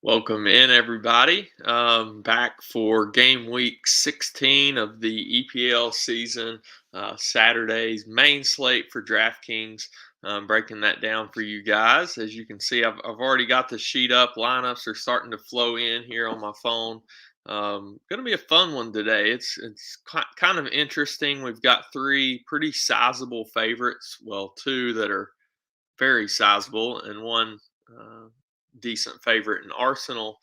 Welcome in, everybody. Back for game week 16 of the EPL season. Saturday's main slate for DraftKings. Breaking that down for you guys. As you can see, I've already got the sheet up. Lineups are starting to flow in here on my phone. Going to be a fun one today. It's kind of interesting. We've got three pretty sizable favorites. Well, two that are very sizable, and one decent favorite in Arsenal.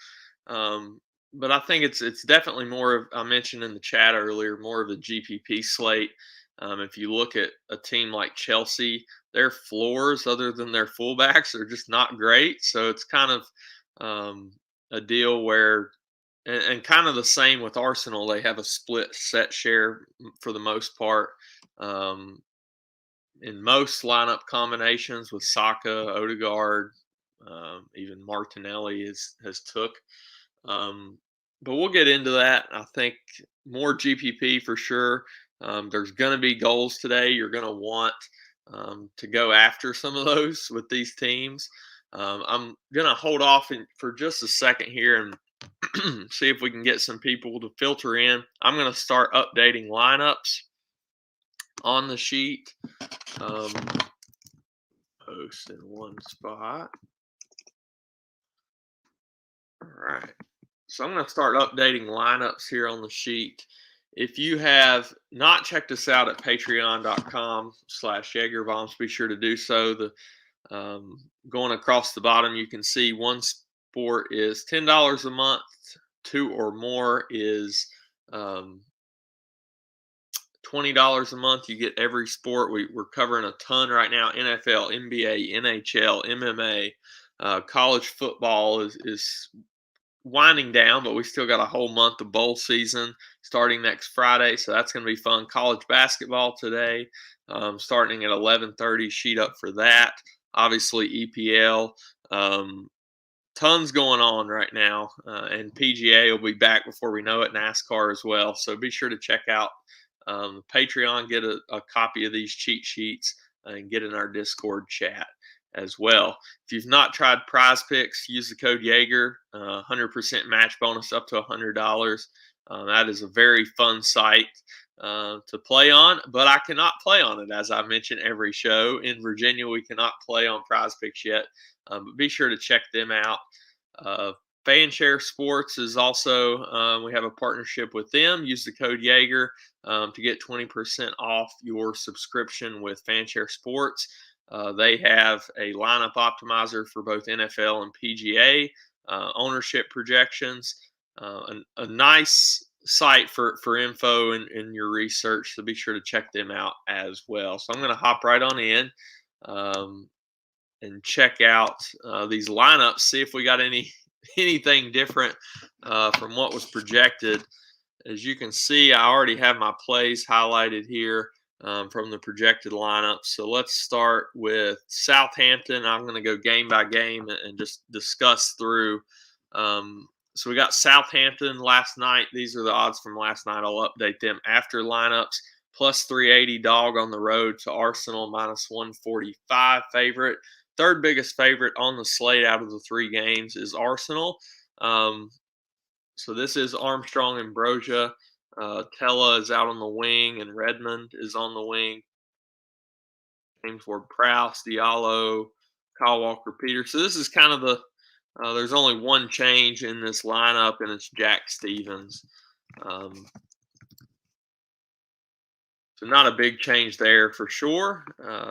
But I think it's definitely more of, I mentioned in the chat earlier, more of a GPP slate. If you look at a team like Chelsea, their floors, other than their fullbacks, are just not great. So it's kind of a deal where, and kind of the same with Arsenal, they have a split set share for the most part. In most lineup combinations with Saka, Odegaard, even Martinelli has took. But we'll get into that. I think more GPP for sure. There's going to be goals today. You're going to want to go after some of those with these teams. I'm going to hold off for just a second here and see if we can get some people to filter in. I'm going to start updating lineups on the sheet. Post in one spot. All right. So I'm going to start updating lineups here on the sheet. If you have not checked us out at patreon.com/Jagerbombs, be sure to do so. Going across the bottom, you can see one sport is $10 a month. Two or more is $20 a month. You get every sport. We're covering a ton right now: NFL, NBA, NHL, MMA. College football is winding down, but we still got a whole month of bowl season starting next Friday, so that's going to be fun. College basketball today, starting at 11:30. Sheet up for that. Obviously EPL. Tons going on right now, and PGA will be back before we know it. NASCAR as well. So be sure to check out Patreon, get a copy of these cheat sheets, and get in our Discord chat as well. If you've not tried Prize Picks, use the code Jaeger, 100% match bonus up to $100. That is a very fun site to play on, but I cannot play on it, as I mention every show. In Virginia, we cannot play on Prize Picks yet, but be sure to check them out. Fanshare Sports is also, we have a partnership with them. Use the code Jaeger to get 20% off your subscription with Fanshare Sports. They have a lineup optimizer for both NFL and PGA, ownership projections, a nice site for info and your research. So be sure to check them out as well. So I'm going to hop right on in and check out these lineups, see if we got anything different from what was projected. As you can see, I already have my plays highlighted here from the projected lineup. So let's start with Southampton. I'm going to go game by game and just discuss through. So we got Southampton last night. These are the odds from last night. I'll update them after lineups. Plus 380 dog on the road to Arsenal, minus 145 favorite. Third biggest favorite on the slate out of the three games is Arsenal. So this is Armstrong and Broja. Tella is out on the wing, and Redmond is on the wing. James Ward-Prowse, Diallo, Kyle Walker-Peters. So this is kind of there's only one change in this lineup, and it's Jack Stevens. So not a big change there for sure.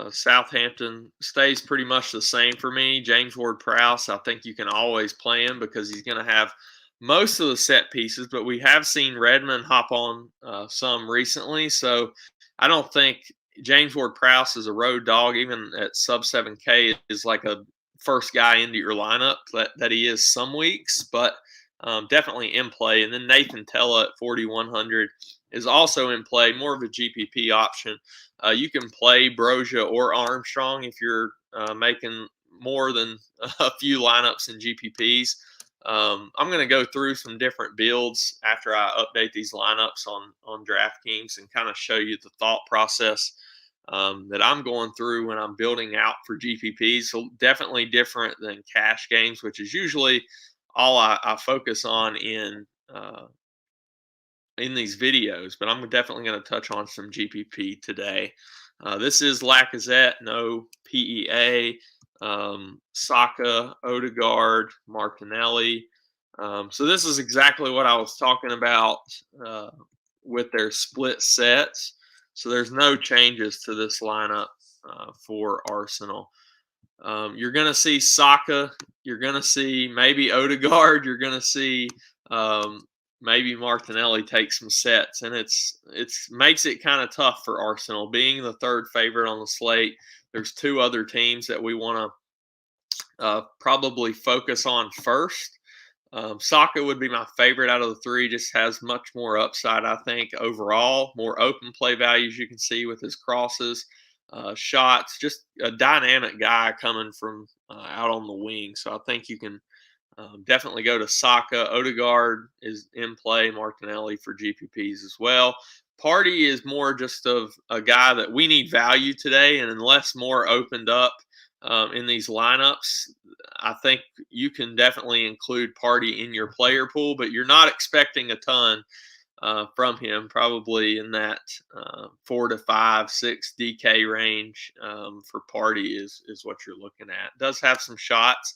Southampton stays pretty much the same for me. James Ward-Prowse, I think you can always play him because he's going to have most of the set pieces, but we have seen Redmond hop on some recently. So I don't think James Ward-Prowse is a road dog, even at sub 7K, is like a first guy into your lineup that he is some weeks, but definitely in play. And then Nathan Tella at 4,100 is also in play, more of a GPP option. You can play Broja or Armstrong if you're making more than a few lineups in GPPs. I'm going to go through some different builds after I update these lineups on DraftKings and kind of show you the thought process that I'm going through when I'm building out for GPPs. So definitely different than cash games, which is usually all I focus on in these videos, but I'm definitely going to touch on some GPP today. This is Lacazette, no PEA, Saka, Odegaard, Martinelli. So this is exactly what I was talking about with their split sets. So there's no changes to this lineup for Arsenal. You're going to see Saka. You're going to see maybe Odegaard. You're going to see maybe Martinelli take some sets, and it's makes it kind of tough for Arsenal being the third favorite on the slate. There's two other teams that we want to probably focus on first. Saka would be my favorite out of the three. Just has much more upside, I think, overall. More open play values you can see with his crosses, shots. Just a dynamic guy coming from out on the wing. So I think you can definitely go to Saka. Odegaard is in play. Martinelli for GPPs as well. Party is more just of a guy that we need value today, and unless more opened up in these lineups, I think you can definitely include Party in your player pool, but you're not expecting a ton from him, probably in that 4 to 5, 6 DK range for Party is what you're looking at. Does have some shots.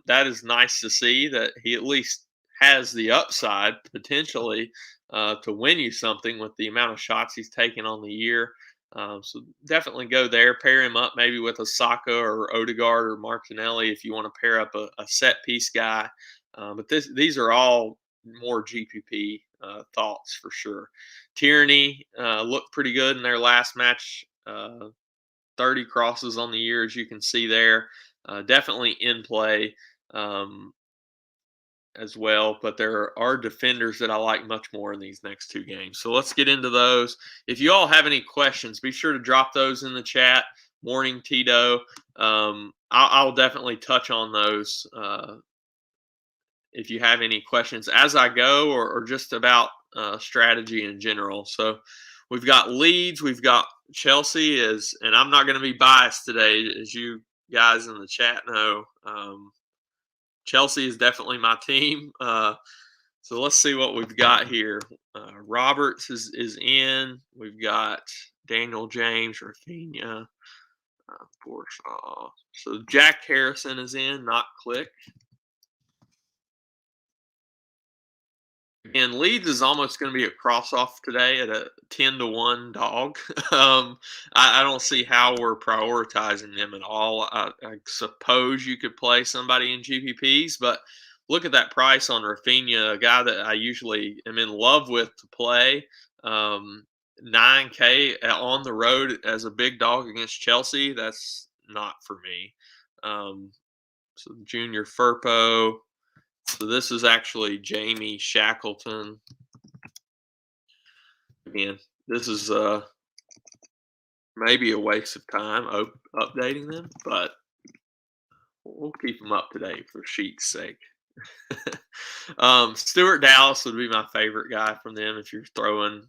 That is nice to see that he at least has the upside potentially to win you something with the amount of shots he's taken on the year. So definitely go there. Pair him up maybe with a Saka or Odegaard or Martinelli if you want to pair up a set piece guy. But these are all more GPP thoughts for sure. Tierney looked pretty good in their last match. 30 crosses on the year, as you can see there. Definitely in play as well, but there are defenders that I like much more in these next two games. So let's get into those. If you all have any questions, be sure to drop those in the chat. Morning, Tito. I'll definitely touch on those if you have any questions as I go or just about strategy in general. So we've got Leeds, we've got Chelsea, and I'm not going to be biased today, as you guys in the chat know. Chelsea is definitely my team. So let's see what we've got here. Roberts is in. We've got Daniel James, Rafinha, Forshaw. So Jack Harrison is in, not Click. And Leeds is almost going to be a cross-off today at a 10-1 dog. I don't see how we're prioritizing them at all. I suppose you could play somebody in GPPs, but look at that price on Rafinha, a guy that I usually am in love with to play. 9K on the road as a big dog against Chelsea, that's not for me. So Junior Firpo. So this is actually Jamie Shackleton. Again, this is maybe a waste of time updating them, but we'll keep them up to date for sheet's sake. Stuart Dallas would be my favorite guy from them if you're throwing,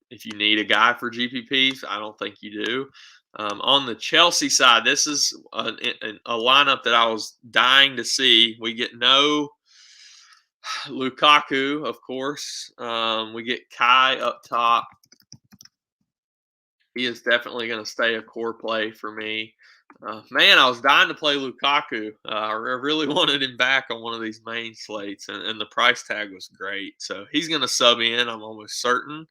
if you need a guy for GPPs. I don't think you do. On the Chelsea side, this is a lineup that I was dying to see. We get no Lukaku, of course. We get Kai up top. He is definitely going to stay a core play for me. Man, I was dying to play Lukaku. I really wanted him back on one of these main slates, and the price tag was great. So he's going to sub in, I'm almost certain.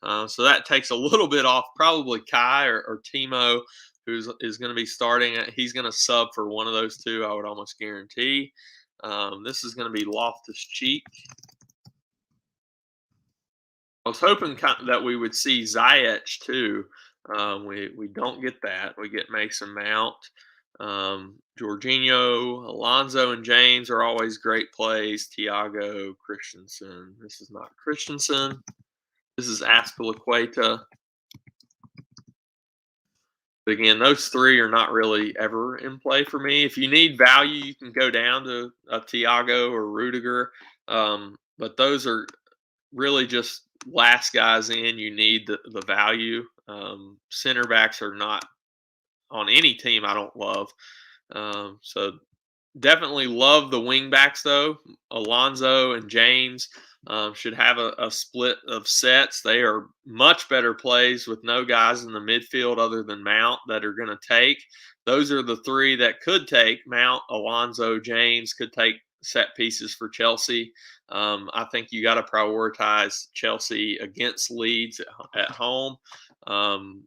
So that takes a little bit off probably Kai or Timo, who is going to be starting. He's going to sub for one of those two, I would almost guarantee. This is going to be Loftus-Cheek. I was hoping that we would see Ziyech too. We don't get that. We get Mason Mount. Jorginho, Alonso, and James are always great plays. Thiago, Christensen. This is not Christensen. This is Aspilicueta. But again, those three are not really ever in play for me. If you need value, you can go down to a Thiago or Rudiger. But those are really just last guys in. You need the value. Center backs are not on any team I don't love. So Definitely love the wing backs though. Alonso and James should have a split of sets. They are much better plays with no guys in the midfield other than Mount that are going to take. Those are the three that could take. Mount, Alonso, James could take set pieces for Chelsea. I think you got to prioritize Chelsea against Leeds at home. Um,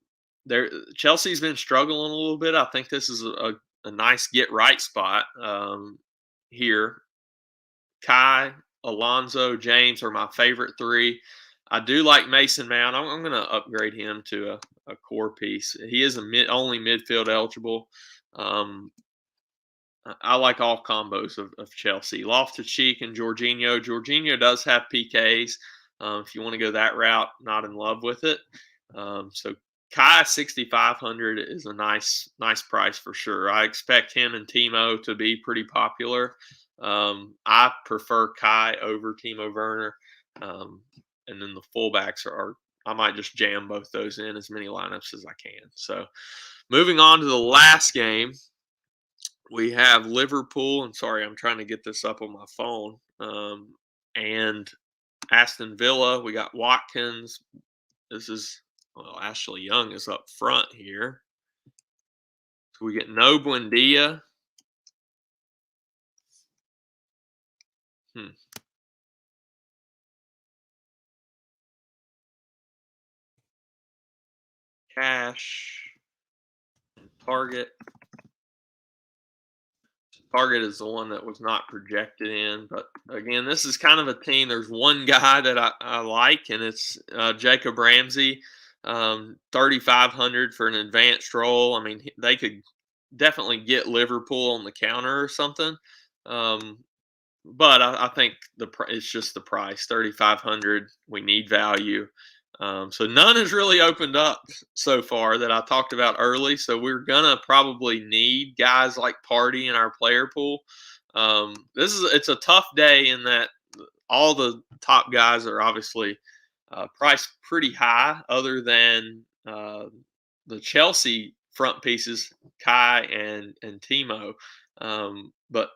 Chelsea's been struggling a little bit. I think this is a nice get right spot here. Kai, Alonso, James are my favorite three. I do like Mason Mount. I'm going to upgrade him to a core piece. He is only midfield eligible. Um, I like all combos of Chelsea. Loftus-Cheek and Jorginho. Jorginho does have PKs. If you want to go that route, not in love with it. So Kai 6,500 is a nice price for sure. I expect him and Timo to be pretty popular. I prefer Kai over Timo Werner. And then the fullbacks are I might just jam both those in as many lineups as I can. So moving on to the last game, we have Liverpool, and sorry, I'm trying to get this up on my phone. And Aston Villa, we got Watkins. This is, well, Ashley Young is up front here. So we get no Buendia. Cash. Target. Target is the one that was not projected in. But again, this is kind of a team. There's one guy that I like, and it's Jacob Ramsey. 3,500 for an advanced role. I mean, they could definitely get Liverpool on the counter or something. But I think it's just the price, 3,500. We need value. So none has really opened up so far that I talked about early. So we're gonna probably need guys like Party in our player pool. It's a tough day in that all the top guys are obviously priced pretty high, other than the Chelsea front pieces, Kai and Timo. But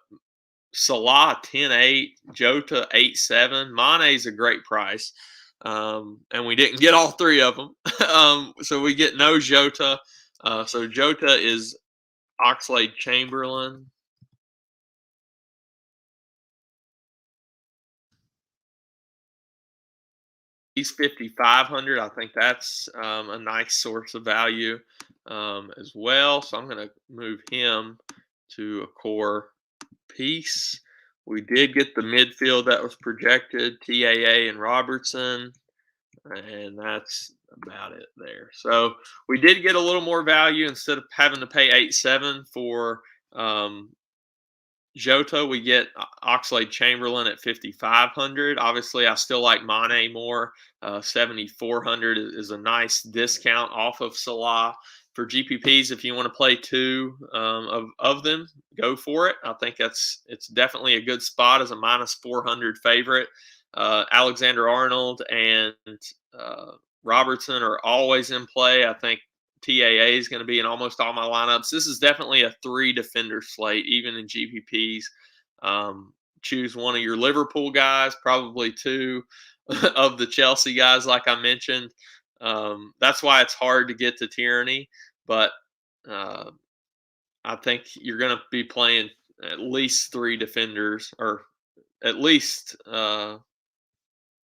Salah 10-8, Jota 8-7. Mane's a great price. And we didn't get all three of them. So we get no Jota. So Jota is Oxlade-Chamberlain. He's 5,500. I think that's a nice source of value as well. So I'm going to move him to a core piece. We did get the midfield that was projected, TAA and Robertson, and that's about it there. So we did get a little more value instead of having to pay 8.7 for Jota. We get Oxlade-Chamberlain at 5,500. Obviously, I still like Mane more. 7,400 is a nice discount off of Salah. For GPPs, if you want to play two of them, go for it. I think it's definitely a good spot as a -400 favorite. Alexander-Arnold and Robertson are always in play. I think TAA is going to be in almost all my lineups. This is definitely a 3-defender slate, even in GPPs. Choose one of your Liverpool guys, probably two of the Chelsea guys, like I mentioned. That's why it's hard to get to Tyranny, but I think you're going to be playing at least 3 defenders, or at least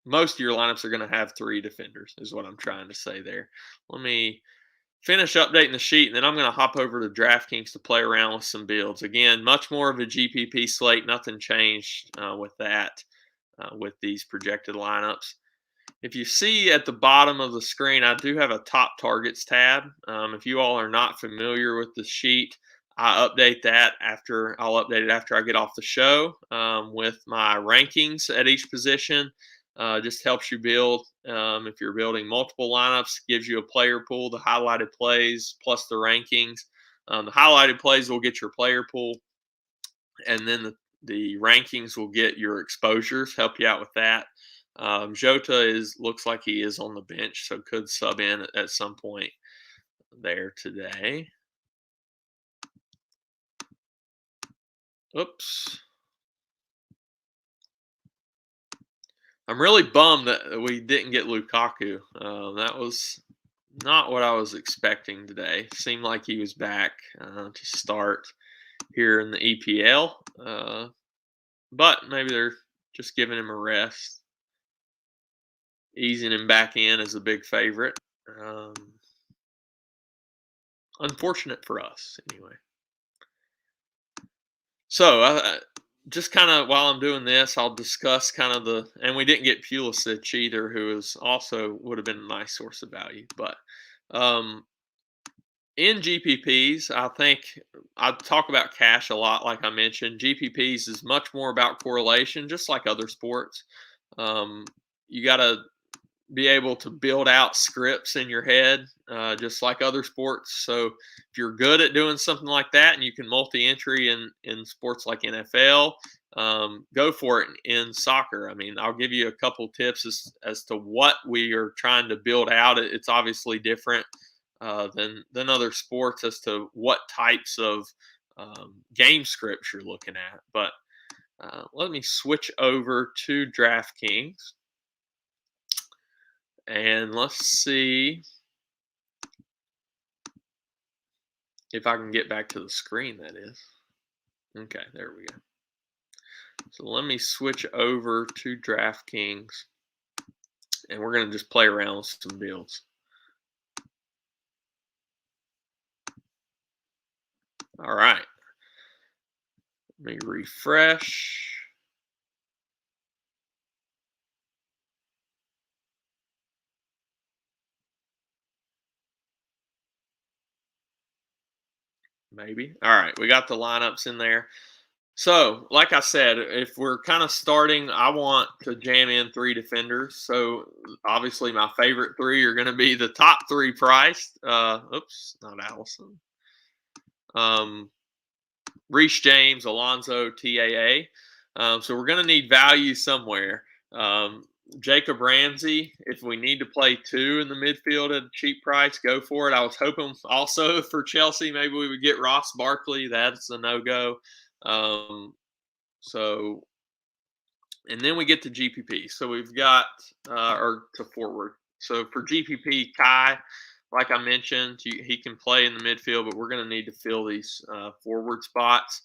most of your lineups are going to have 3 defenders, is what I'm trying to say there. Let me finish updating the sheet, and then I'm going to hop over to DraftKings to play around with some builds. Again, much more of a GPP slate. Nothing changed with that, with these projected lineups. If you see at the bottom of the screen, I do have a top targets tab. If you all are not familiar with the sheet, I'll update it after I get off the show with my rankings at each position. Just helps you build. If you're building multiple lineups, gives you a player pool, the highlighted plays plus the rankings. The highlighted plays will get your player pool, and then the rankings will get your exposures, help you out with that. Jota looks like he is on the bench, so could sub in at some point there today. Oops. I'm really bummed that we didn't get Lukaku. That was not what I was expecting today. Seemed like he was back to start here in the EPL. But maybe they're just giving him a rest, easing him back in as a big favorite. Um, Unfortunate for us, anyway. So, just kind of while I'm doing this, I'll discuss kind of and we didn't get Pulisic either, who is also would have been a nice source of value. But um, in GPPs, I think I talk about cash a lot, like I mentioned. GPPs is much more about correlation, just like other sports. Um, you got to be able to build out scripts in your head, just like other sports. So if you're good at doing something like that, and you can multi-entry in sports like NFL, go for it in soccer. I mean, I'll give you a couple tips as to what we are trying to build out. It's obviously different than other sports as to what types of game scripts you're looking at. But let me switch over to DraftKings. And let's see if I can get back to the screen, that is. Okay, there we go. So let me switch over to DraftKings, and we're going to just play around with some builds. All right. Let me refresh. Maybe. All right, we got the lineups in there. So, like I said, if we're kind of starting, I want to jam in 3 defenders. So, obviously, my favorite 3 are going to be the top 3 priced. Oops, not Allison. Reece James, Alonso, TAA. So we're going to need value somewhere. Jacob Ramsey, if we need to play 2 in the midfield at a cheap price, go for it. I was hoping also for Chelsea, maybe we would get Ross Barkley. That's a no-go. So, and then we get to GPP. So we've got, or to forward. So for GPP, Kai, like I mentioned, he can play in the midfield, but we're going to need to fill these forward spots.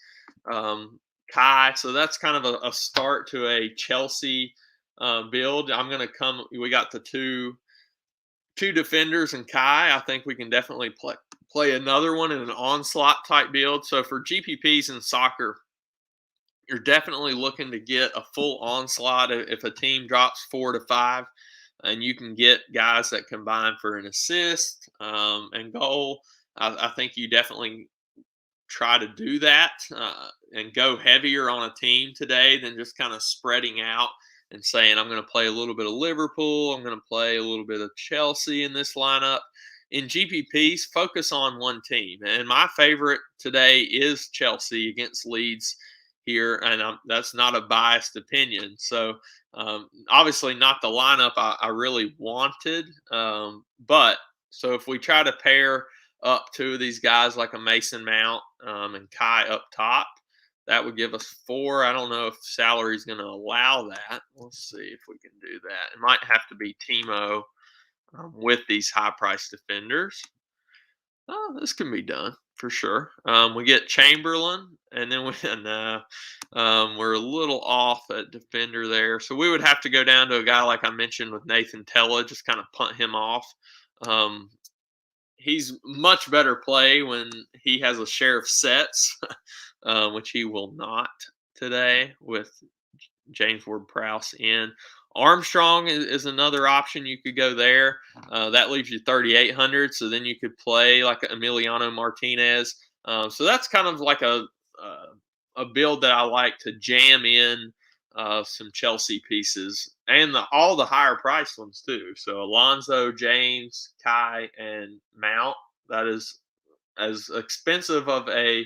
Kai, so that's kind of a start to a Chelsea build. I'm going to come. We got the two defenders and Kai. I think we can definitely play another one in an onslaught type build. So for GPPs in soccer, you're definitely looking to get a full onslaught if a team drops 4 to 5, and you can get guys that combine for an assist and goal. I think you definitely try to do that and go heavier on a team today than just kind of spreading out and saying, I'm going to play a little bit of Liverpool, I'm going to play a little bit of Chelsea in this lineup. In GPPs, focus on one team. And my favorite today is Chelsea against Leeds here, and that's not a biased opinion. So obviously not the lineup I really wanted, but so if we try to pair up 2 of these guys like a Mason Mount and Kai up top, that would give us 4. I don't know if salary is going to allow that. Let's see if we can do that. It might have to be Timo with these high-priced defenders. Oh, this can be done for sure. We get Chamberlain, and then we're a little off at defender there. So we would have to go down to a guy like I mentioned with Nathan Tella, just kind of punt him off. He's much better play when he has a share of sets, which he will not today with James Ward-Prowse in. Armstrong is another option. You could go there. That leaves you 3,800. So then you could play like Emiliano Martinez. So that's kind of like a build that I like to jam in some Chelsea pieces and all the higher priced ones too. So Alonso, James, Kai, and Mount. That is as expensive of a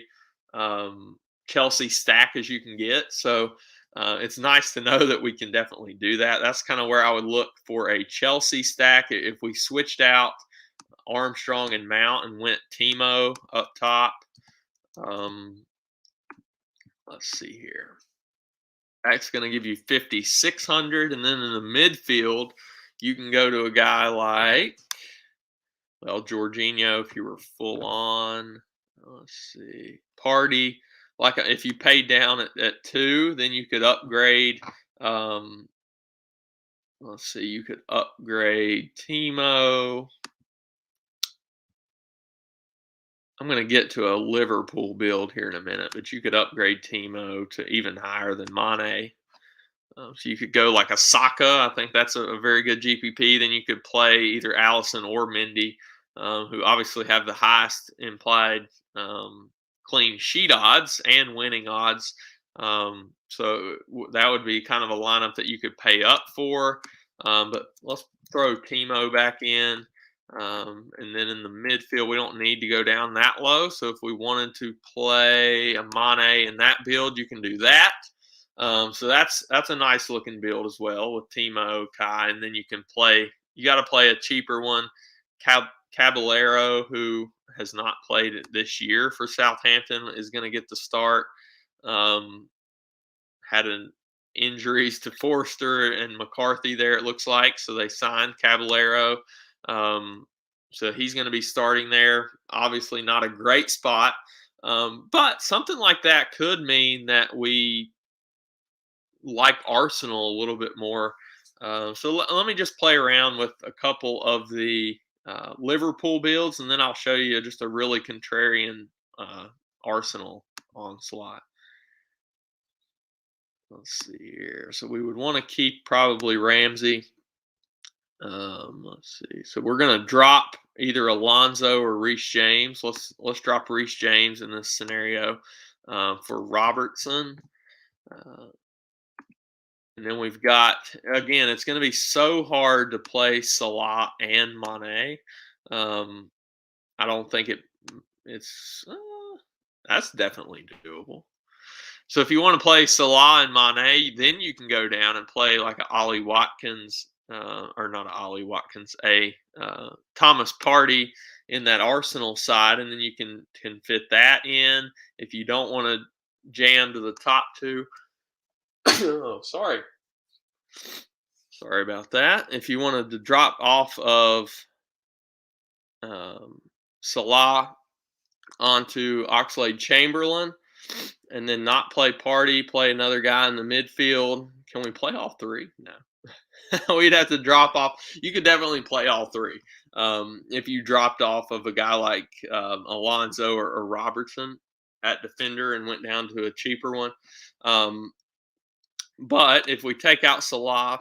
Chelsea stack as you can get. So it's nice to know that we can definitely do that. That's kind of where I would look for a Chelsea stack. If we switched out Armstrong and Mount and went Timo up top, Let's see here. That's going to give you 5,600, and then in the midfield, you can go to a guy like, well, Jorginho if you were full on. Let's see, Party. Like if you paid down at 2, then you could upgrade. Let's see, you could upgrade Timo. I'm going to get to a Liverpool build here in a minute, but you could upgrade Timo to even higher than Mane. So you could go like a Saka. I think that's a very good GPP. Then you could play either Allison or Mendy, who obviously have the highest implied clean sheet odds and winning odds. So that would be kind of a lineup that you could pay up for. But let's throw Timo back in. And then in the midfield, we don't need to go down that low. So if we wanted to play a Mane in that build, you can do that. So that's a nice looking build as well with Timo, Kai, and then you can play. You got to play a cheaper one, Caballero, who has not played it this year for Southampton, is going to get the start. Had an injuries to Forster and McCarthy there, it looks like, so they signed Caballero. So he's going to be starting there. Obviously, not a great spot, but something like that could mean that we like Arsenal a little bit more. So let me just play around with a couple of the Liverpool builds, and then I'll show you just a really contrarian Arsenal onslaught. Let's see here. So we would want to keep probably Ramsey. Let's see. So we're going to drop either Alonso or Reece James. Let's drop Reece James in this scenario for Robertson. And then we've got, again, it's going to be so hard to play Salah and Mane. I don't think it's that's definitely doable. So if you want to play Salah and Mane, then you can go down and play like a Ollie Watkins, or not a Ollie Watkins, a Thomas Partey in that Arsenal side, and then you can fit that in if you don't want to jam to the top two. Oh, sorry about that. If you wanted to drop off of Salah onto Oxlade-Chamberlain and then not play Partey, play another guy in the midfield, can we play all three? No. We'd have to drop off. You could definitely play all three. If you dropped off of a guy like Alonso or Robertson at defender and went down to a cheaper one. But if we take out Salah,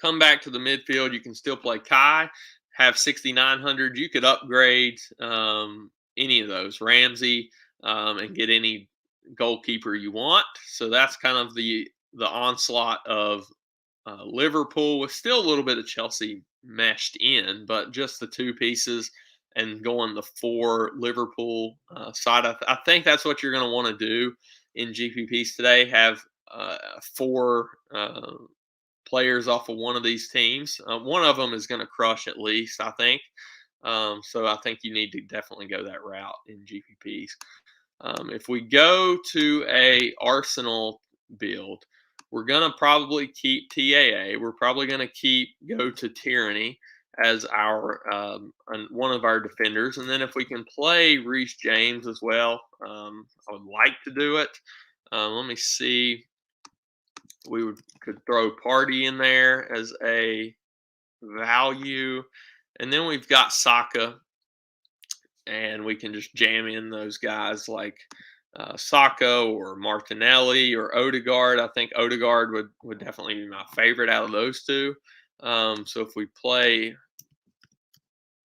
come back to the midfield, you can still play Kai, have 6,900. You could upgrade any of those, Ramsey, and get any goalkeeper you want. So that's kind of the onslaught of Liverpool, with still a little bit of Chelsea meshed in, but just the two pieces and going the 4 Liverpool side. I think that's what you're going to want to do in GPPs today. Have 4 players off of one of these teams. One of them is going to crush at least, I think. So I think you need to definitely go that route in GPPs. If we go to a Arsenal build, we're going to probably keep TAA. We're probably going to go to Tyranny as our one of our defenders. And then if we can play Reece James as well, I would like to do it. Let me see. We could throw Partey in there as a value. And then we've got Saka. And we can just jam in those guys like Saka or Martinelli or Odegaard. I think Odegaard would definitely be my favorite out of those two. So if we play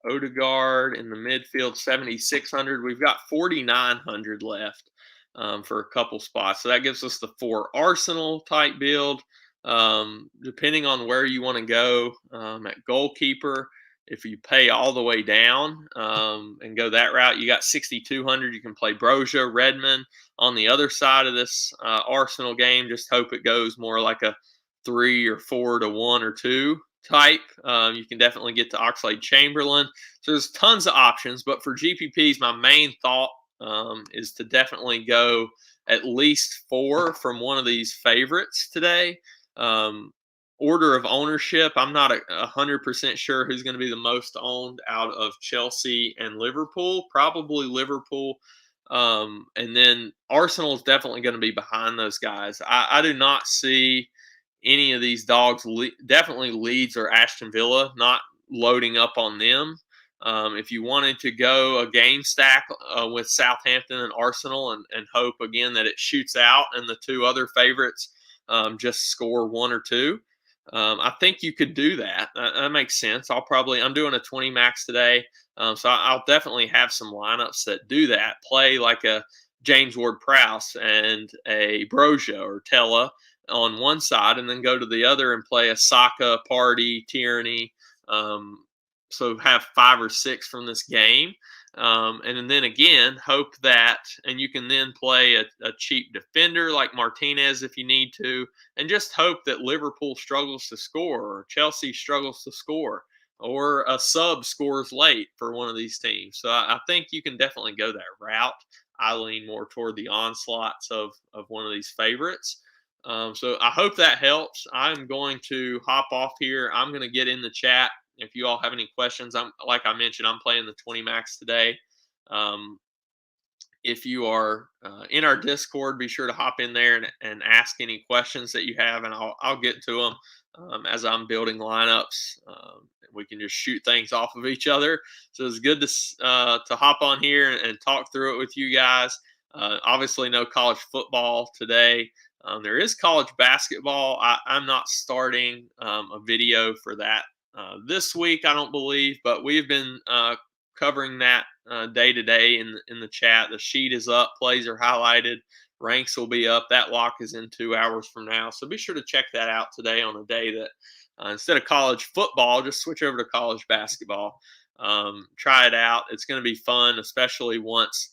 Odegaard in the midfield, 7,600, we've got 4,900 left for a couple spots. So that gives us the 4 Arsenal type build. Depending on where you want to go at goalkeeper, if you pay all the way down and go that route, you got 6,200. You can play Broja, Redmond on the other side of this Arsenal game. Just hope it goes more like a 3 or 4 to 1 or 2 type. You can definitely get to Oxlade-Chamberlain. So there's tons of options. But for GPPs, my main thought is to definitely go at least 4 from one of these favorites today. Um, Order of ownership, I'm not 100% sure who's going to be the most owned out of Chelsea and Liverpool. Probably Liverpool. And then Arsenal is definitely going to be behind those guys. I do not see any of these dogs, definitely Leeds or Aston Villa, not loading up on them. If you wanted to go a game stack with Southampton and Arsenal and hope again that it shoots out and the two other favorites just score 1 or 2, I think you could do that. That makes sense. I'm doing a 20 max today. So I'll definitely have some lineups that do that. Play like a James Ward-Prowse and a Broja or Tella on one side, and then go to the other and play a Saka, Party, Tierney. So have 5 or 6 from this game. And then again, hope that, and you can then play a cheap defender like Martinez if you need to, and just hope that Liverpool struggles to score or Chelsea struggles to score or a sub scores late for one of these teams. So I think you can definitely go that route. I lean more toward the onslaughts of one of these favorites. So I hope that helps. I'm going to hop off here. I'm going to get in the chat. If you all have any questions, like I mentioned, I'm playing the 20 max today. If you are in our Discord, be sure to hop in there and ask any questions that you have, and I'll get to them as I'm building lineups. We can just shoot things off of each other. So it's good to hop on here and talk through it with you guys. Obviously, no college football today. There is college basketball. I'm not starting a video for that this week, I don't believe, but we've been covering that day to day in the chat. The sheet is up, plays are highlighted, ranks will be up. That lock is in 2 hours from now, so be sure to check that out today on a day that instead of college football, just switch over to college basketball. Try it out. It's going to be fun, especially once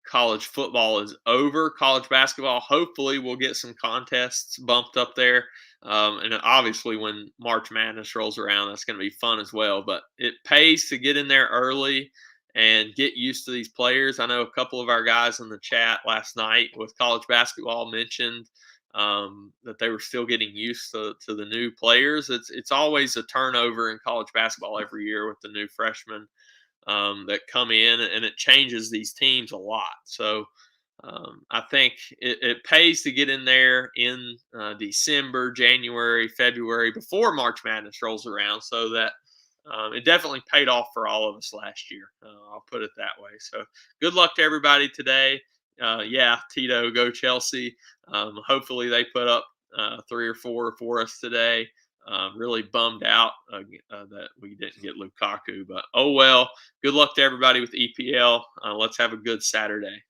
college football is over. College basketball, hopefully we'll get some contests bumped up there. And obviously when March Madness rolls around, that's going to be fun as well. But it pays to get in there early and get used to these players. I know a couple of our guys in the chat last night with college basketball mentioned that they were still getting used to the new players. It's always a turnover in college basketball every year with the new freshmen that come in, and it changes these teams a lot. So I think it pays to get in there in December, January, February, before March Madness rolls around, so that it definitely paid off for all of us last year. I'll put it that way. So good luck to everybody today. Yeah, Tito, go Chelsea. Hopefully they put up 3 or 4 for us today. Really bummed out that we didn't get Lukaku, but oh well. Good luck to everybody with EPL. Let's have a good Saturday.